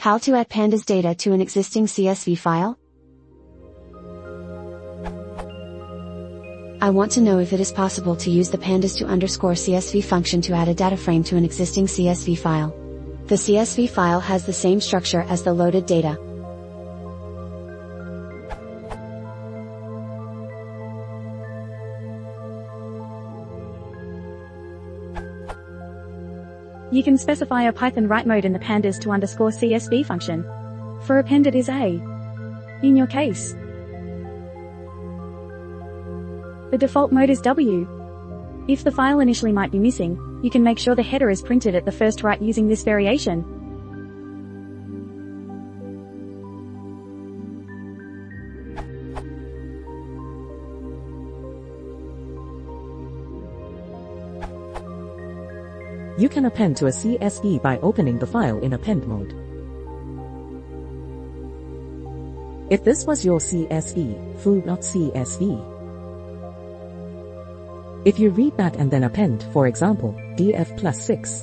How to add Pandas data to an existing CSV file? I want to know if it is possible to use the pandas to _CSV function to add a data frame to an existing CSV file. The CSV file has the same structure as the loaded data. You can specify a Python write mode in the pandas to _CSV function. For append it is A. In your case, the default mode is W. If the file initially might be missing, you can make sure the header is printed at the first write using this variation. You can append to a CSV by opening the file in append mode. If this was your CSV, foo.csv. If you read that and then append, for example, df plus 6.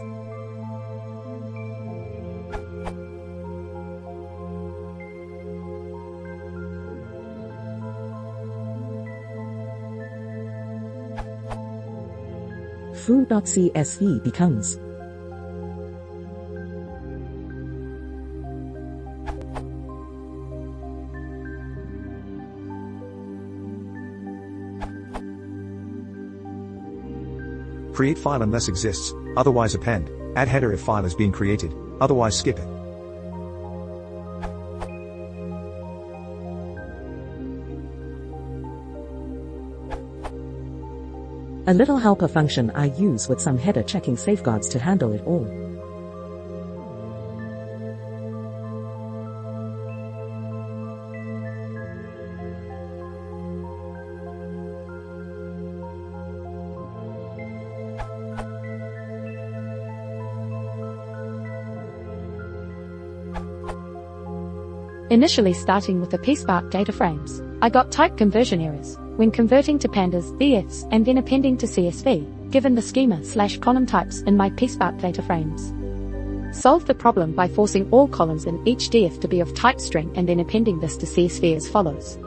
foo.csv becomes Create file unless exists, otherwise append, add header if file is being created, otherwise skip it. a little helper function I use with some header checking safeguards to handle it all. Initially starting with the PSpark data frames, I got type conversion errors when converting to pandas, DFs, and then appending to CSV, given the schema/column types in my PSpark data frames. Solved the problem by forcing all columns in each DF to be of type string and then appending this to CSV as follows.